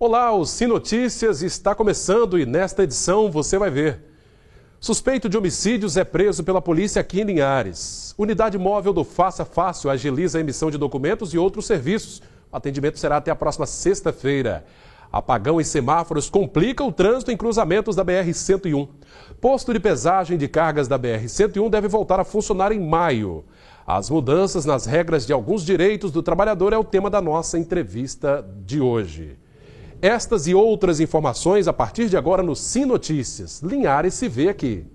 Olá, o Sim Notícias está começando e nesta edição você vai ver. Suspeito de homicídios é preso pela polícia aqui em Linhares. Unidade móvel do Faça Fácil agiliza a emissão de documentos e outros serviços. O atendimento será até a próxima sexta-feira. Apagão em semáforos complica o trânsito em cruzamentos da BR-101. Posto de pesagem de cargas da BR-101 deve voltar a funcionar em maio. As mudanças nas regras de alguns direitos do trabalhador é o tema da nossa entrevista de hoje. Estas e outras informações a partir de agora no Sim Notícias. Linhares se vê aqui.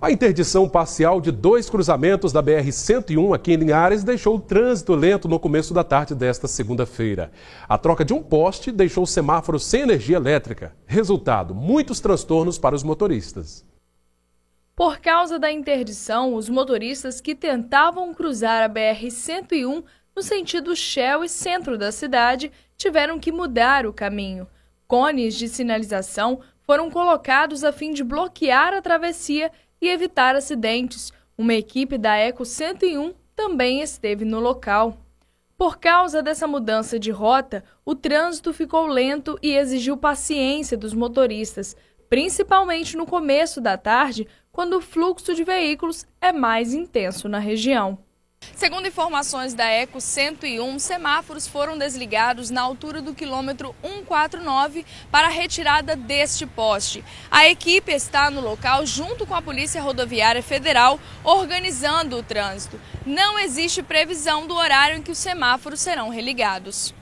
A interdição parcial de 2 cruzamentos da BR-101 aqui em Linhares deixou o trânsito lento no começo da tarde desta segunda-feira. A troca de um poste deixou o semáforo sem energia elétrica. Resultado, muitos transtornos para os motoristas. Por causa da interdição, os motoristas que tentavam cruzar a BR-101 no sentido Shell e centro da cidade tiveram que mudar o caminho. Cones de sinalização foram colocados a fim de bloquear a travessia e evitar acidentes. Uma equipe da Eco 101 também esteve no local. Por causa dessa mudança de rota, o trânsito ficou lento e exigiu paciência dos motoristas, principalmente no começo da tarde, quando o fluxo de veículos é mais intenso na região. Segundo informações da Eco 101, semáforos foram desligados na altura do quilômetro 149 para a retirada deste poste. A equipe está no local junto com a Polícia Rodoviária Federal organizando o trânsito. Não existe previsão do horário em que os semáforos serão religados.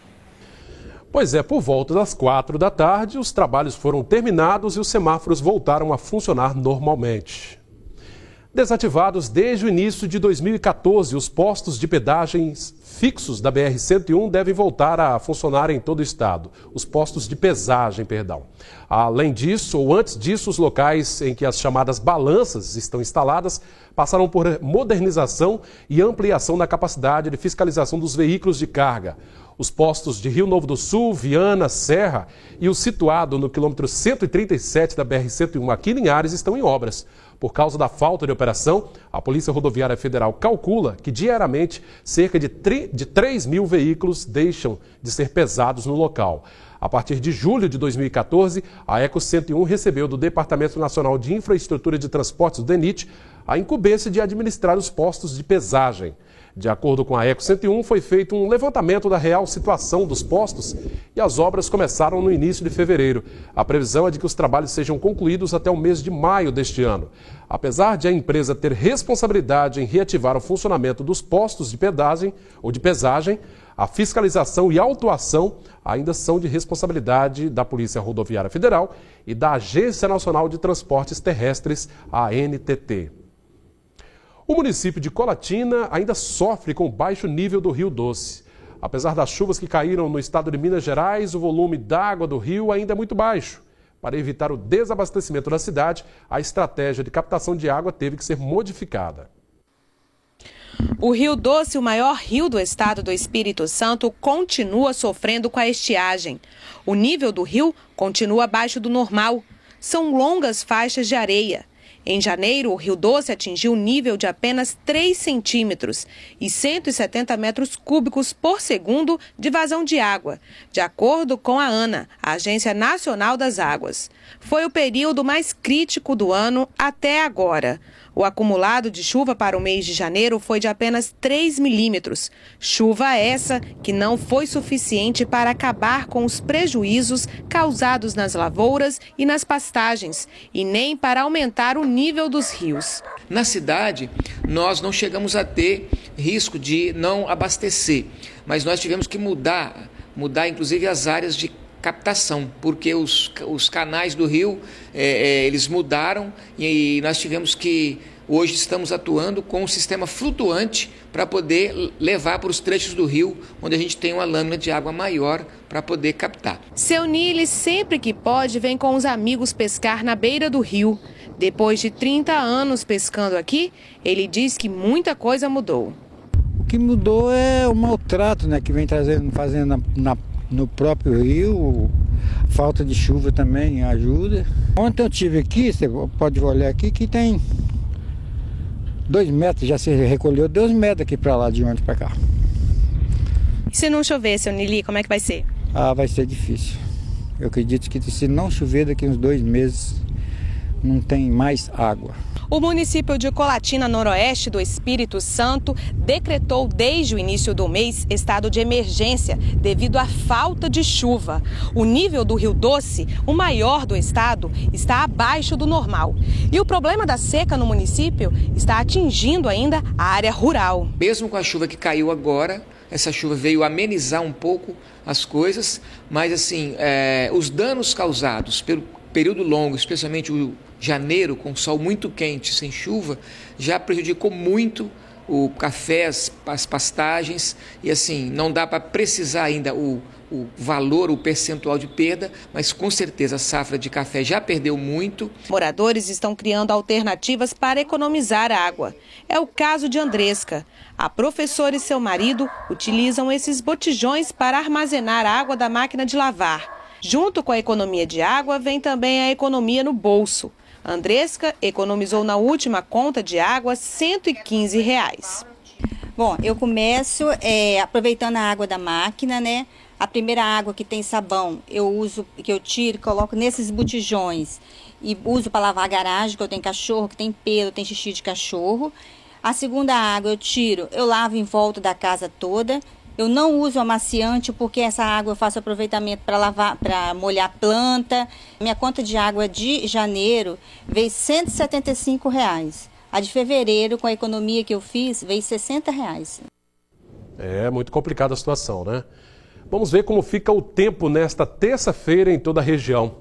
Pois é, por volta das 4 da tarde, os trabalhos foram terminados e os semáforos voltaram a funcionar normalmente. Desativados desde o início de 2014, os postos de pedagens fixos da BR-101 devem voltar a funcionar em todo o estado. Os postos de pesagem, perdão. Além disso, ou antes disso, os locais em que as chamadas balanças estão instaladas passaram por modernização e ampliação da capacidade de fiscalização dos veículos de carga. Os postos de Rio Novo do Sul, Viana, Serra e o situado no quilômetro 137 da BR-101 aqui em Linhares estão em obras. Por causa da falta de operação, a Polícia Rodoviária Federal calcula que diariamente cerca de 3 mil veículos deixam de ser pesados no local. A partir de julho de 2014, a Eco 101 recebeu do Departamento Nacional de Infraestrutura de Transportes, o DENIT, a incumbência de administrar os postos de pesagem. De acordo com a Eco 101, foi feito um levantamento da real situação dos postos e as obras começaram no início de fevereiro. A previsão é de que os trabalhos sejam concluídos até o mês de maio deste ano. Apesar de a empresa ter responsabilidade em reativar o funcionamento dos postos de pedagem ou de pesagem, a fiscalização e autuação ainda são de responsabilidade da Polícia Rodoviária Federal e da Agência Nacional de Transportes Terrestres, a ANTT. O município de Colatina ainda sofre com o baixo nível do Rio Doce. Apesar das chuvas que caíram no estado de Minas Gerais, o volume d'água do rio ainda é muito baixo. Para evitar o desabastecimento da cidade, a estratégia de captação de água teve que ser modificada. O Rio Doce, o maior rio do estado do Espírito Santo, continua sofrendo com a estiagem. O nível do rio continua abaixo do normal. São longas faixas de areia. Em janeiro, o Rio Doce atingiu um nível de apenas 3 centímetros e 170 metros cúbicos por segundo de vazão de água, de acordo com a ANA, a Agência Nacional das Águas. Foi o período mais crítico do ano até agora. O acumulado de chuva para o mês de janeiro foi de apenas 3 milímetros. Chuva essa que não foi suficiente para acabar com os prejuízos causados nas lavouras e nas pastagens, e nem para aumentar o nível dos rios. Na cidade, nós não chegamos a ter risco de não abastecer, mas nós tivemos que mudar inclusive as áreas de captação, porque os canais do rio, eles mudaram e nós tivemos que, hoje estamos atuando com um sistema flutuante para poder levar para os trechos do rio, onde a gente tem uma lâmina de água maior para poder captar. Seu Nili, sempre que pode, vem com os amigos pescar na beira do rio. Depois de 30 anos pescando aqui, ele diz que muita coisa mudou. O que mudou é o maltrato, né, que vem fazendo no próprio rio. Falta de chuva também ajuda. Ontem eu tive aqui, você pode olhar aqui, que tem 2 metros já se recolheu, 2 metros daqui para lá, de onde para cá. E se não chover, seu Nili, como é que vai ser? Ah, vai ser difícil. Eu acredito que se não chover daqui uns 2 meses, não tem mais água. O município de Colatina, noroeste do Espírito Santo, decretou desde o início do mês estado de emergência devido à falta de chuva. O nível do Rio Doce, o maior do estado, está abaixo do normal. E o problema da seca no município está atingindo ainda a área rural. Mesmo com a chuva que caiu agora, essa chuva veio amenizar um pouco as coisas, mas assim, os danos causados pelo período longo, especialmente o janeiro, com sol muito quente, sem chuva, já prejudicou muito o café, as pastagens, e assim, não dá para precisar ainda o valor, o percentual de perda, mas com certeza a safra de café já perdeu muito. Moradores estão criando alternativas para economizar água. É o caso de Andresca. A professora e seu marido utilizam esses botijões para armazenar água da máquina de lavar. Junto com a economia de água, vem também a economia no bolso. Andresca economizou na última conta de água R$ 115. Bom, eu começo aproveitando a água da máquina, né? A primeira água que tem sabão, que eu tiro, coloco nesses botijões e uso para lavar a garagem, que eu tenho cachorro, que tem pelo, tem xixi de cachorro. A segunda água eu tiro, eu lavo em volta da casa toda. Eu não uso amaciante porque essa água eu faço aproveitamento para lavar, para molhar a planta. Minha conta de água de janeiro veio R$ 175. A de fevereiro, com a economia que eu fiz, veio R$ 60. É muito complicada a situação, né? Vamos ver como fica o tempo nesta terça-feira em toda a região.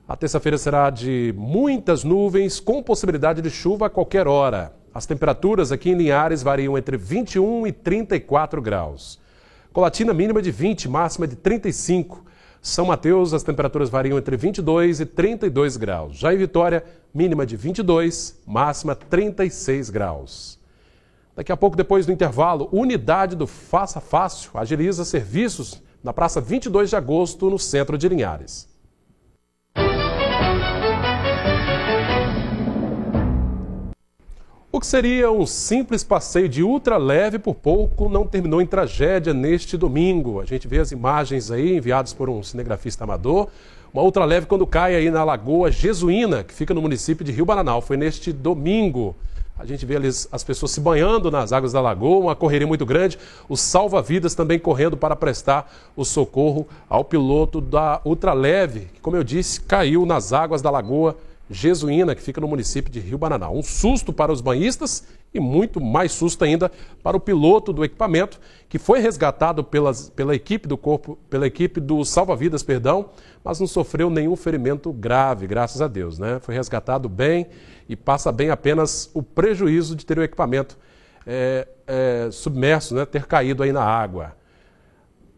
A terça-feira será de muitas nuvens com possibilidade de chuva a qualquer hora. As temperaturas aqui em Linhares variam entre 21 e 34 graus. Colatina mínima de 20, máxima de 35. São Mateus, as temperaturas variam entre 22 e 32 graus. Já em Vitória, mínima de 22, máxima 36 graus. Daqui a pouco, depois do intervalo, unidade do Faça Fácil agiliza serviços na Praça 22 de Agosto, no centro de Linhares. O que seria um simples passeio de ultraleve por pouco não terminou em tragédia neste domingo. A gente vê as imagens aí enviadas por um cinegrafista amador. Uma ultraleve quando cai aí na Lagoa Jesuína, que fica no município de Rio Bananal. Foi neste domingo. A gente vê ali as pessoas se banhando nas águas da lagoa, uma correria muito grande. Os salva-vidas também correndo para prestar o socorro ao piloto da ultraleve, que, como eu disse, caiu nas águas da Lagoa Jesuína, que fica no município de Rio Bananal. Um susto para os banhistas e muito mais susto ainda para o piloto do equipamento, que foi resgatado pela equipe do salva-vidas, mas não sofreu nenhum ferimento grave, graças a Deus, né? Foi resgatado bem e passa bem apenas o prejuízo de ter o equipamento submerso, né? Ter caído aí na água.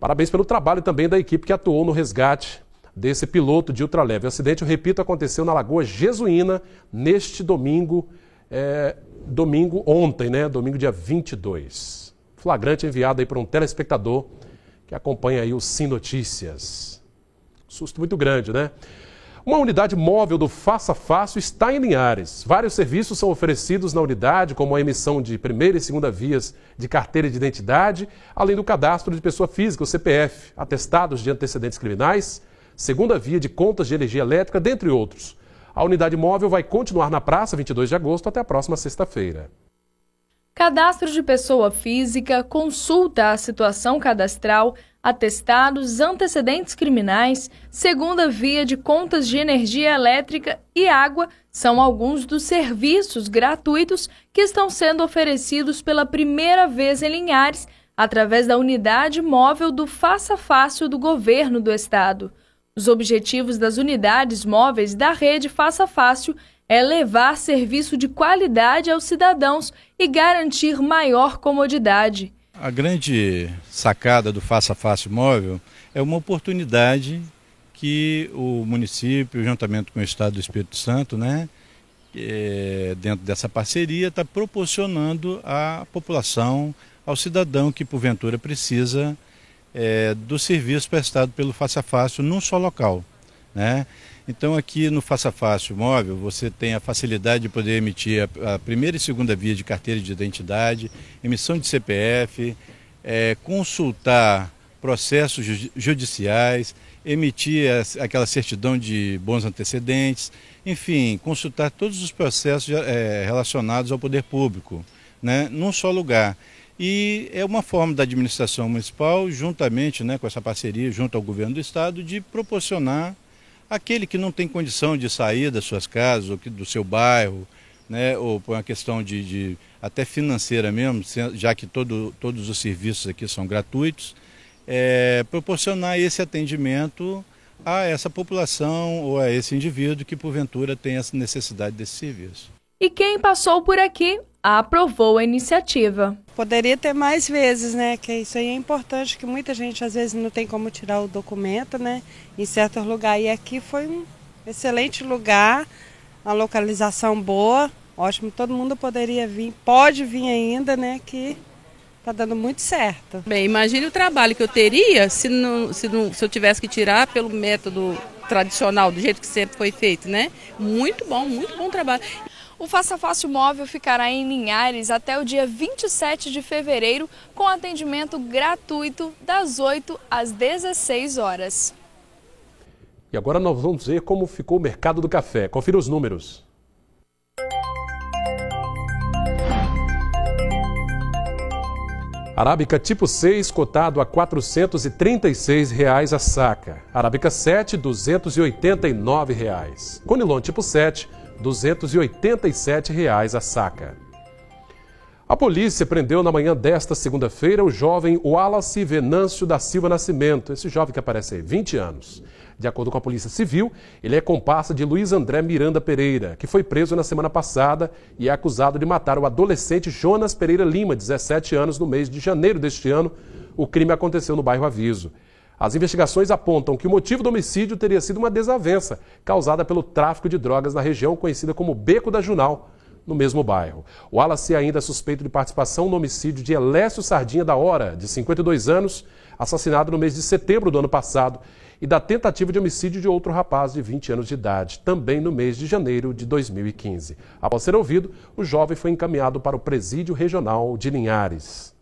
Parabéns pelo trabalho também da equipe que atuou no resgate desse piloto de ultraleve. O acidente, eu repito, aconteceu na Lagoa Jesuína neste domingo, ontem, né? Domingo dia 22. Flagrante enviado aí por um telespectador que acompanha aí o Sim Notícias. Susto muito grande, né? Uma unidade móvel do Faça Fácil está em Linhares. Vários serviços são oferecidos na unidade, como a emissão de primeira e segunda vias de carteira de identidade, além do cadastro de pessoa física, o CPF, atestados de antecedentes criminais, segunda via de contas de energia elétrica, dentre outros. A unidade móvel vai continuar na praça 22 de agosto até a próxima sexta-feira. Cadastro de pessoa física, consulta a situação cadastral, atestados, antecedentes criminais, segunda via de contas de energia elétrica e água são alguns dos serviços gratuitos que estão sendo oferecidos pela primeira vez em Linhares, através da unidade móvel do Faça Fácil do governo do estado. Os objetivos das unidades móveis da rede Faça Fácil é levar serviço de qualidade aos cidadãos e garantir maior comodidade. A grande sacada do Faça Fácil móvel é uma oportunidade que o município, juntamente com o Estado do Espírito Santo, né, dentro dessa parceria, está proporcionando à população, ao cidadão que porventura precisa do serviço prestado pelo Faça Fácil num só local, né? Então aqui no Faça Fácil Móvel você tem a facilidade de poder emitir a primeira e segunda via de carteira de identidade, emissão de CPF, consultar processos judiciais, emitir aquela certidão de bons antecedentes, enfim, consultar todos os processos relacionados ao poder público, né, num só lugar. E é uma forma da administração municipal, juntamente, né, com essa parceria junto ao governo do estado, de proporcionar aquele que não tem condição de sair das suas casas ou do seu bairro, né, ou por uma questão até financeira mesmo, já que todos os serviços aqui são gratuitos, proporcionar esse atendimento a essa população ou a esse indivíduo que porventura tem essa necessidade desse serviço. E quem passou por aqui aprovou a iniciativa. Poderia ter mais vezes, né? Que isso aí é importante, que muita gente às vezes não tem como tirar o documento, né? Em certos lugares. E aqui foi um excelente lugar, uma localização boa, ótimo. Todo mundo poderia vir, pode vir ainda, né? Que está dando muito certo. Bem, imagine o trabalho que eu teria se eu tivesse que tirar pelo método tradicional, do jeito que sempre foi feito, né? Muito bom trabalho. O Faça Fácil Móvel ficará em Linhares até o dia 27 de fevereiro, com atendimento gratuito das 8 às 16 horas. E agora nós vamos ver como ficou o mercado do café. Confira os números. Arábica tipo 6, cotado a R$ 436 a saca. Arábica 7, R$ 289. Conilon tipo 7, R$ 287 a saca. A polícia prendeu na manhã desta segunda-feira o jovem Wallace Venâncio da Silva Nascimento, esse jovem que aparece aí, 20 anos. De acordo com a Polícia Civil, ele é comparsa de Luiz André Miranda Pereira, que foi preso na semana passada e é acusado de matar o adolescente Jonas Pereira Lima, 17 anos, no mês de janeiro deste ano. O crime aconteceu no bairro Aviso. As investigações apontam que o motivo do homicídio teria sido uma desavença causada pelo tráfico de drogas na região conhecida como Beco da Junal, no mesmo bairro. O Wallace ainda é suspeito de participação no homicídio de Elécio Sardinha da Hora, de 52 anos, assassinado no mês de setembro do ano passado, e da tentativa de homicídio de outro rapaz de 20 anos de idade, também no mês de janeiro de 2015. Após ser ouvido, o jovem foi encaminhado para o Presídio Regional de Linhares.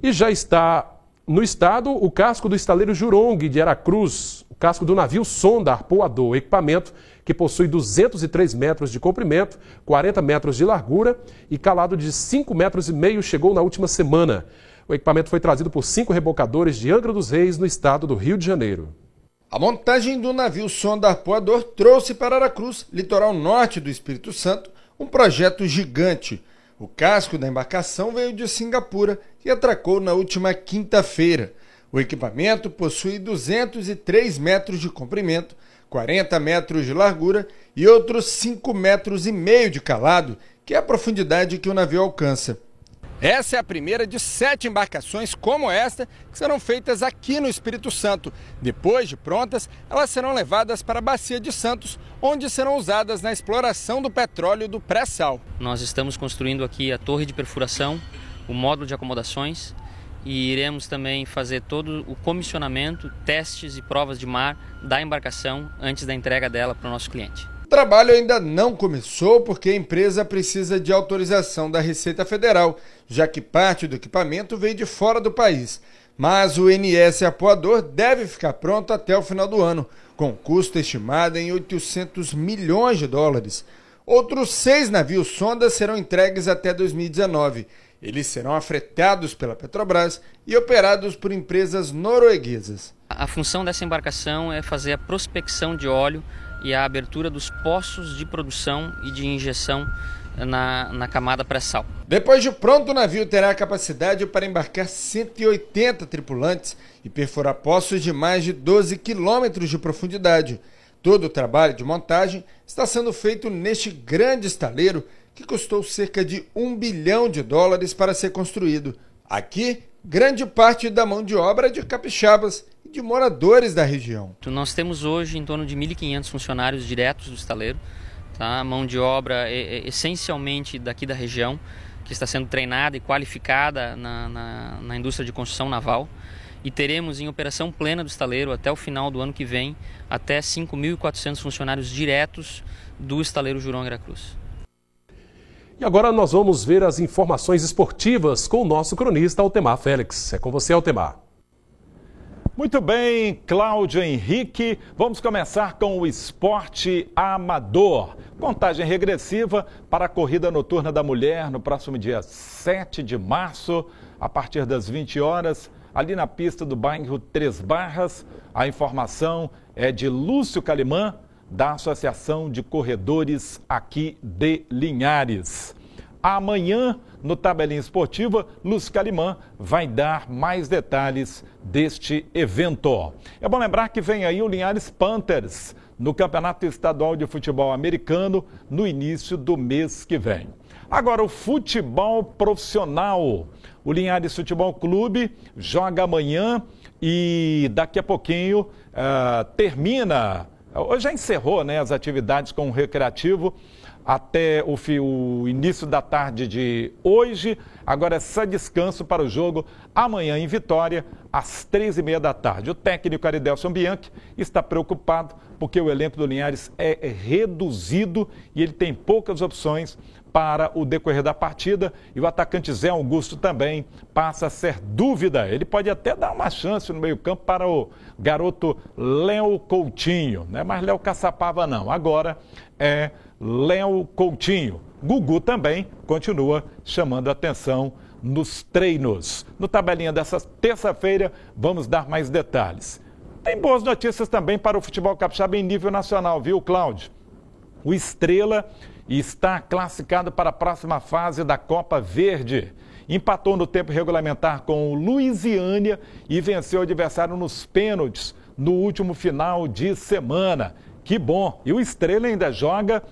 E já está no estado o casco do estaleiro Jurong de Aracruz, o casco do navio sonda Arpoador, equipamento que possui 203 metros de comprimento, 40 metros de largura e calado de 5,5 metros, chegou na última semana. O equipamento foi trazido por 5 rebocadores de Angra dos Reis, no estado do Rio de Janeiro. A montagem do navio sonda Arpoador trouxe para Aracruz, litoral norte do Espírito Santo, um projeto gigante. O casco da embarcação veio de Singapura e atracou na última quinta-feira. O equipamento possui 203 metros de comprimento, 40 metros de largura e outros 5,5 metros de calado, que é a profundidade que o navio alcança. Essa é a primeira de 7 embarcações como esta que serão feitas aqui no Espírito Santo. Depois de prontas, elas serão levadas para a Bacia de Santos, onde serão usadas na exploração do petróleo do pré-sal. Nós estamos construindo aqui a torre de perfuração, o módulo de acomodações e iremos também fazer todo o comissionamento, testes e provas de mar da embarcação antes da entrega dela para o nosso cliente. O trabalho ainda não começou porque a empresa precisa de autorização da Receita Federal, já que parte do equipamento veio de fora do país. Mas o NS Arpoador deve ficar pronto até o final do ano, com custo estimado em $800 milhões. Outros 6 navios sonda serão entregues até 2019. Eles serão afretados pela Petrobras e operados por empresas norueguesas. A função dessa embarcação é fazer a prospecção de óleo e a abertura dos poços de produção e de injeção na camada pré-sal. Depois de pronto, o navio terá capacidade para embarcar 180 tripulantes e perfurar poços de mais de 12 quilômetros de profundidade. Todo o trabalho de montagem está sendo feito neste grande estaleiro que custou cerca de $1 bilhão para ser construído. Aqui, grande parte da mão de obra é de capixabas e de moradores da região. Nós temos hoje em torno de 1.500 funcionários diretos do estaleiro, tá? Mão de obra essencialmente daqui da região, que está sendo treinada e qualificada na indústria de construção naval. e teremos em operação plena do estaleiro até o final do ano que vem, até 5.400 funcionários diretos do estaleiro Jurong Aracruz. E agora nós vamos ver as informações esportivas com o nosso cronista Altemar Félix. É com você, Altemar. Muito bem, Cláudio Henrique. Vamos começar com o esporte amador. Contagem regressiva para a corrida noturna da mulher no próximo dia 7 de março, a partir das 20 horas, ali na pista do bairro Três Barras. A informação é de Lúcio Calimã, da Associação de Corredores aqui de Linhares. Amanhã, no Tabelinha Esportiva, Lúcio Calimã vai dar mais detalhes deste evento. É bom lembrar que vem aí o Linhares Panthers no Campeonato Estadual de Futebol Americano no início do mês que vem. Agora, o futebol profissional. O Linhares Futebol Clube joga amanhã e daqui a pouquinho termina. Hoje já encerrou, né, as atividades com o recreativo até o início da tarde de hoje. Agora é só descanso para o jogo amanhã em Vitória, às 3h30 da tarde. O técnico Aridelson Bianchi está preocupado porque o elenco do Linhares é reduzido e ele tem poucas opções para o decorrer da partida. E o atacante Zé Augusto também passa a ser dúvida. Ele pode até dar uma chance no meio-campo para o garoto Léo Coutinho, né? Mas Léo Caçapava não. Agora é Léo Coutinho. Gugu também continua chamando a atenção nos treinos. No tabelinha dessa terça-feira, vamos dar mais detalhes. Tem boas notícias também para o futebol capixaba em nível nacional, viu, Cláudio? O Estrela está classificado para a próxima fase da Copa Verde. Empatou no tempo regulamentar com o Luisiânia e venceu o adversário nos pênaltis no último final de semana. Que bom! E o Estrela ainda joga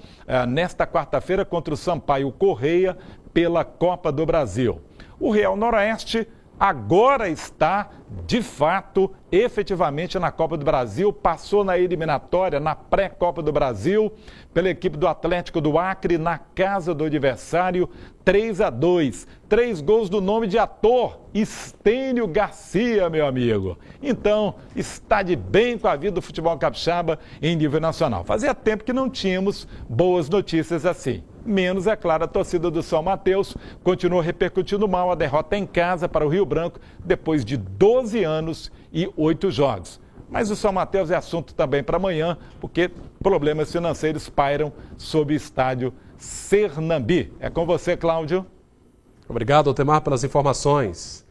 nesta quarta-feira contra o Sampaio Correia pela Copa do Brasil. O Real Noroeste agora está, de fato, efetivamente na Copa do Brasil, passou na eliminatória, na pré-Copa do Brasil, pela equipe do Atlético do Acre, na casa do adversário, 3-2. 3 gols do nome de ator, Estênio Garcia, meu amigo. Então, está de bem com a vida do futebol capixaba em nível nacional. Fazia tempo que não tínhamos boas notícias assim. Menos, é claro, a torcida do São Mateus continua repercutindo mal a derrota em casa para o Rio Branco depois de 12 anos e 8 jogos. Mas o São Mateus é assunto também para amanhã, porque problemas financeiros pairam sob o estádio Sernambi. É com você, Cláudio. Obrigado, Altemar, pelas informações.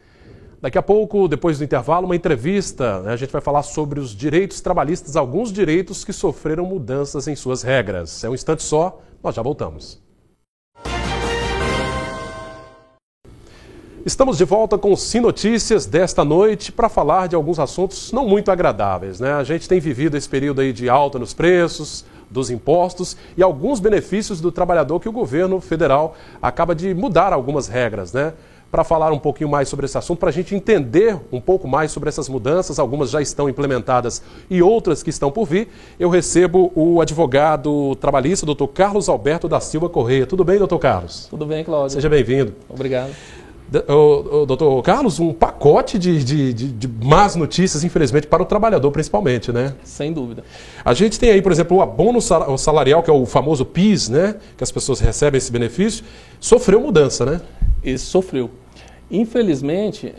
Daqui a pouco, depois do intervalo, uma entrevista, né? A gente vai falar sobre os direitos trabalhistas, alguns direitos que sofreram mudanças em suas regras. É um instante só, nós já voltamos. Estamos de volta com o Sim Notícias desta noite para falar de alguns assuntos não muito agradáveis, né? A gente tem vivido esse período aí de alta nos preços, dos impostos e alguns benefícios do trabalhador que o governo federal acaba de mudar algumas regras, né? Para falar um pouquinho mais sobre esse assunto, para a gente entender um pouco mais sobre essas mudanças, algumas já estão implementadas e outras que estão por vir, eu recebo o advogado trabalhista, doutor Carlos Alberto da Silva Correia. Tudo bem, doutor Carlos? Tudo bem, Cláudio. Seja bem-vindo. Obrigado. Doutor Carlos, um pacote de más notícias, infelizmente, para o trabalhador principalmente, né? Sem dúvida. A gente tem aí, por exemplo, o abono salarial, que é o famoso PIS, né? Que as pessoas recebem esse benefício, sofreu mudança, né? Isso, sofreu. Infelizmente,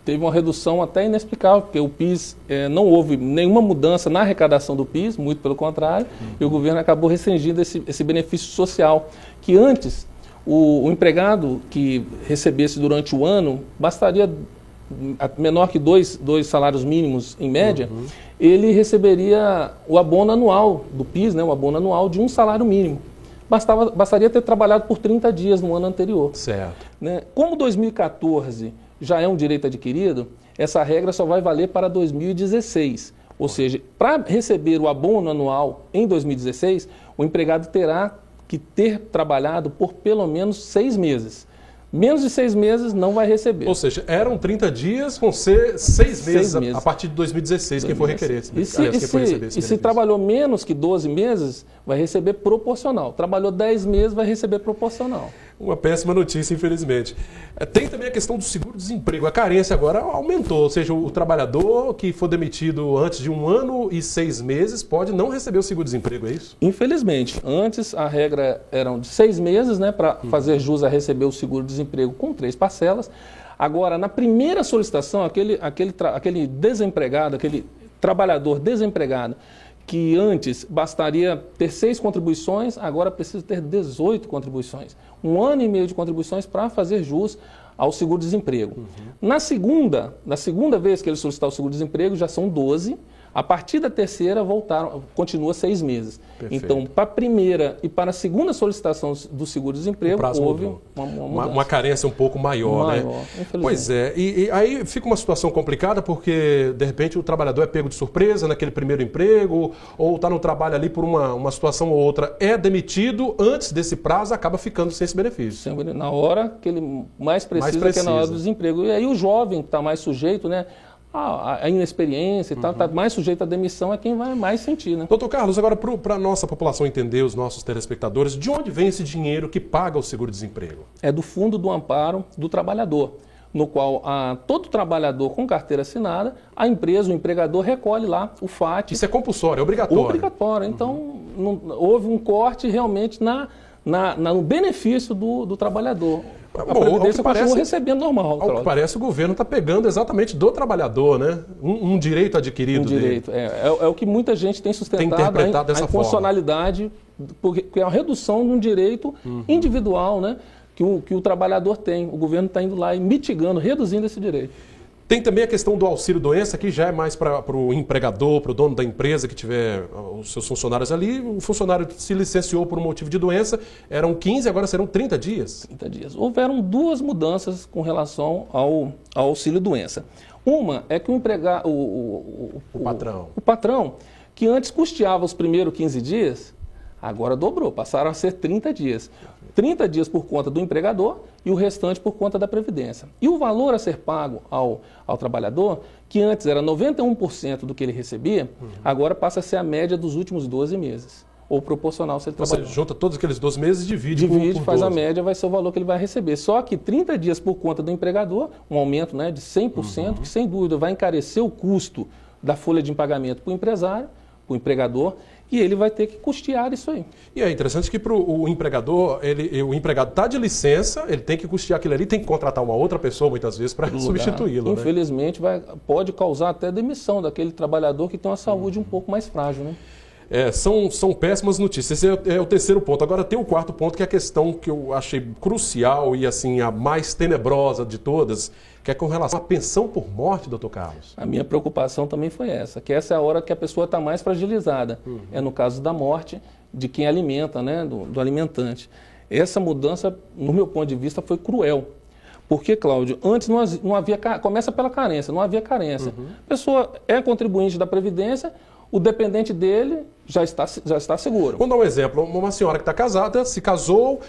teve uma redução até inexplicável, porque o PIS, não houve nenhuma mudança na arrecadação do PIS, muito pelo contrário, e o governo acabou restringindo esse benefício social, que antes o empregado que recebesse durante o ano, bastaria menor que dois salários mínimos em média, ele receberia o abono anual do PIS, né, o abono anual de um salário mínimo. Bastaria ter trabalhado por 30 dias no ano anterior. Certo. Né? Como 2014 já é um direito adquirido, essa regra só vai valer para 2016. Ou seja, para receber o abono anual em 2016, o empregado terá que ter trabalhado por pelo menos 6 meses. Menos de 6 meses não vai receber. Ou seja, eram 30 dias, vão ser 6 meses a partir de 2016, quem for requerer. E se trabalhou menos que 12 meses, vai receber proporcional. Trabalhou 10 meses, vai receber proporcional. Uma péssima notícia, infelizmente. Tem também a questão do seguro-desemprego. A carência agora aumentou, ou seja, o trabalhador que for demitido antes de 1 ano e 6 meses pode não receber o seguro-desemprego, é isso? Infelizmente. Antes a regra eram de 6 meses, né, para fazer jus a receber o seguro-desemprego com 3 parcelas. Agora, na primeira solicitação, aquele desempregado, aquele trabalhador desempregado, que antes bastaria ter 6 contribuições, agora precisa ter 18 contribuições. 1 ano e meio de contribuições para fazer jus ao seguro-desemprego. Na segunda vez que ele solicitar o seguro-desemprego, já são 12. A partir da terceira, continua 6 meses. Perfeito. Então, para a primeira e para a segunda solicitação do seguro-desemprego, houve uma carência um pouco maior, né? Pois é, e aí fica uma situação complicada porque, de repente, o trabalhador é pego de surpresa naquele primeiro emprego, ou está no trabalho ali por uma situação ou outra, é demitido antes desse prazo, acaba ficando sem esse benefício. Na hora que ele mais precisa. Que é na hora do desemprego. E aí o jovem que está mais sujeito, né? A inexperiência e tal, está mais sujeito à demissão, é quem vai mais sentir, né? Doutor Carlos, agora para a nossa população entender, os nossos telespectadores, de onde vem esse dinheiro que paga o seguro-desemprego? É do Fundo do Amparo do Trabalhador, no qual todo trabalhador com carteira assinada, a empresa, o empregador recolhe lá o FAT. Isso é compulsório, é obrigatório? Obrigatório. Então, houve um corte realmente no benefício do trabalhador. A Previdência continua recebendo normal. Ao que parece, o governo está pegando exatamente do trabalhador, né? Um direito adquirido. Direito. É o que muita gente tem sustentado, tem interpretado dessa forma. A inconstitucionalidade, porque é uma redução de um direito individual, né? Que o trabalhador tem. O governo está indo lá e mitigando, reduzindo esse direito. Tem também a questão do auxílio-doença, que já é mais para o empregador, para o dono da empresa que tiver os seus funcionários ali. O funcionário se licenciou por um motivo de doença, eram 15, agora serão 30 dias. 30 dias. Houveram 2 mudanças com relação ao auxílio-doença. Uma é que o patrão, que antes custeava os primeiros 15 dias, agora dobrou, passaram a ser 30 dias. 30 dias por conta do empregador e o restante por conta da Previdência. E o valor a ser pago ao trabalhador, que antes era 91% do que ele recebia, agora passa a ser a média dos últimos 12 meses, ou proporcional se ele trabalhar. Você junta todos aqueles 12 meses e divide por faz 12. A média, vai ser o valor que ele vai receber. Só que 30 dias por conta do empregador, um aumento, né, de 100%, que sem dúvida vai encarecer o custo da folha de pagamento para o empresário, para o empregador, e ele vai ter que custear isso aí. E é interessante que para o empregador, o empregado está de licença, ele tem que custear aquilo ali, tem que contratar uma outra pessoa muitas vezes para substituí-lo. Infelizmente, pode causar até demissão daquele trabalhador que tem uma saúde um pouco mais frágil, né? São péssimas notícias. Esse é o terceiro ponto. Agora tem o quarto ponto, que é a questão que eu achei crucial e assim a mais tenebrosa de todas, que é com relação à pensão por morte, doutor Carlos. A minha preocupação também foi essa, que essa é a hora que a pessoa está mais fragilizada. É no caso da morte de quem alimenta, né, do alimentante. Essa mudança, no meu ponto de vista, foi cruel. Porque, Cláudio, antes não havia... Começa pela carência, não havia carência. A pessoa é contribuinte da Previdência, o dependente dele já está seguro. Vamos dar um exemplo. Uma senhora que está casada, se casou,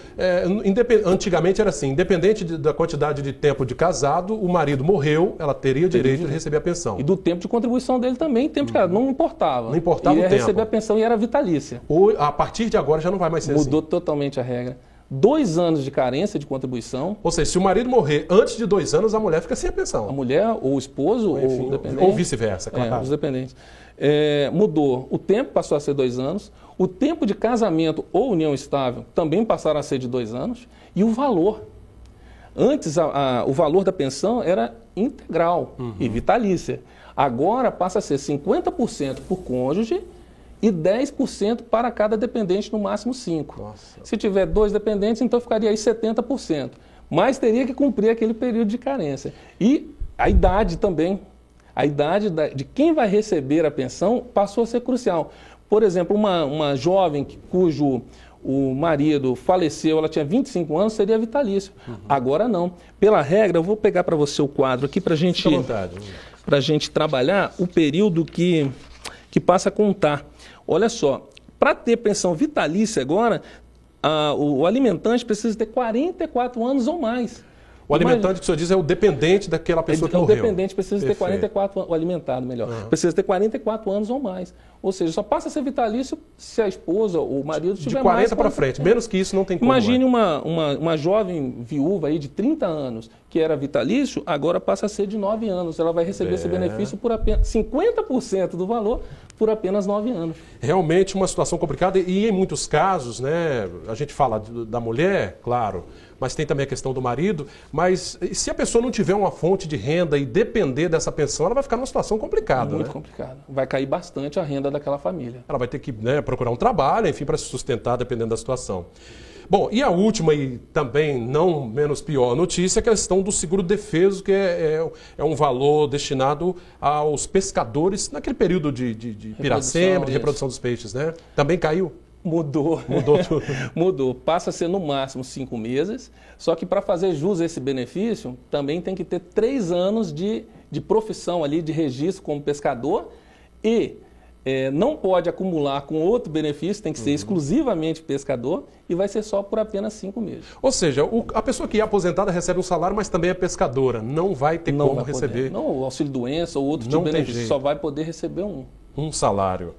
antigamente era assim, independente da quantidade de tempo de casado, o marido morreu, ela teria direito de receber a pensão. E do tempo de contribuição dele também, tempo de casado, não importava. Não importava o tempo. Ia receber a pensão e era vitalícia. A partir de agora já não vai mais ser Mudou totalmente a regra. 2 anos de carência de contribuição. Ou seja, se o marido morrer antes de 2 anos, a mulher fica sem a pensão. A mulher, ou o esposo, ou o dependente. Ou vice-versa, claro. Os dependentes. Mudou. O tempo passou a ser 2 anos. O tempo de casamento ou união estável também passaram a ser de 2 anos. E o valor. Antes, o valor da pensão era integral e vitalícia. Agora passa a ser 50% por cônjuge e 10% para cada dependente, no máximo 5%. Nossa. Se tiver 2 dependentes, então ficaria aí 70%. Mas teria que cumprir aquele período de carência. E a idade também. A idade de quem vai receber a pensão passou a ser crucial. Por exemplo, uma jovem cujo o marido faleceu, ela tinha 25 anos, seria vitalício. Agora não. Pela regra, eu vou pegar para você o quadro aqui para a gente trabalhar o período que passa a contar. Olha só, para ter pensão vitalícia agora, o alimentante precisa ter 44 anos ou mais. O alimentante que o senhor diz é o dependente daquela pessoa que morreu. O dependente precisa ter 44 anos, o alimentado melhor, precisa ter 44 anos ou mais. Ou seja, só passa a ser vitalício se a esposa ou o marido tiver mais... De 40 para frente, menos que isso não tem como. Imagine uma jovem viúva aí de 30 anos que era vitalício, agora passa a ser de 9 anos. Ela vai receber esse benefício por apenas 50% do valor por apenas 9 anos. Realmente uma situação complicada e em muitos casos, né, a gente fala da mulher, claro, mas tem também a questão do marido, mas se a pessoa não tiver uma fonte de renda e depender dessa pensão, ela vai ficar numa situação complicada. Muito complicada. Vai cair bastante a renda daquela família. Ela vai ter que, né, procurar um trabalho, enfim, para se sustentar, dependendo da situação. Bom, e a última e também não menos pior notícia é a questão do seguro-defeso, que é um valor destinado aos pescadores naquele período de piracema, de reprodução dos peixes, né? Também caiu? Mudou. Mudou tudo. Mudou. Passa a ser no máximo 5 meses, só que para fazer jus a esse benefício, também tem que ter 3 anos de profissão ali, de registro como pescador e... não pode acumular com outro benefício, tem que ser exclusivamente pescador e vai ser só por apenas 5 meses. Ou seja, a pessoa que é aposentada recebe um salário, mas também é pescadora. Não vai ter como receber. Não, o auxílio-doença ou outro tipo de benefício, só vai poder receber um salário.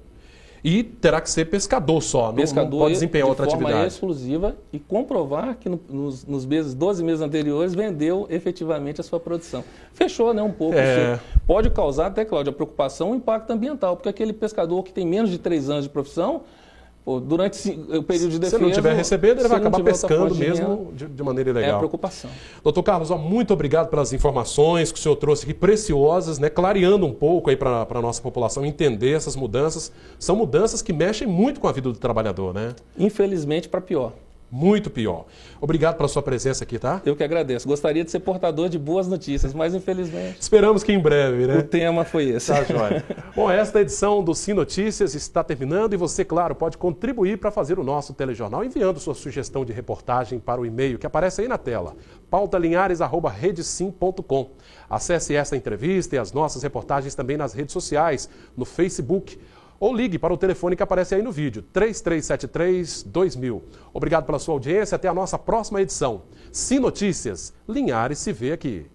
E terá que ser pescador só, não pode desempenhar outra atividade. De forma exclusiva e comprovar que nos 12 meses anteriores vendeu efetivamente a sua produção. Fechou, né, um pouco. Pode causar até, Cláudio, a preocupação, o impacto ambiental, porque aquele pescador que tem menos de 3 anos de profissão, durante o período de defesa... Se não estiver recebendo, ele vai acabar pescando mesmo de maneira ilegal. É a preocupação. Doutor Carlos, muito obrigado pelas informações que o senhor trouxe aqui, preciosas, né, clareando um pouco aí para a nossa população entender essas mudanças. São mudanças que mexem muito com a vida do trabalhador, né? Infelizmente, para pior. Muito pior. Obrigado pela sua presença aqui, tá? Eu que agradeço. Gostaria de ser portador de boas notícias, mas infelizmente... Esperamos que em breve, né? O tema foi esse. Tá, joia. Bom, esta edição do Sim Notícias está terminando e você, claro, pode contribuir para fazer o nosso telejornal enviando sua sugestão de reportagem para o e-mail que aparece aí na tela, pautalinhares@redesim.com. Acesse esta entrevista e as nossas reportagens também nas redes sociais, no Facebook, ou ligue para o telefone que aparece aí no vídeo, 3373-2000. Obrigado pela sua audiência, até a nossa próxima edição. Sim Notícias, Linhares se vê aqui.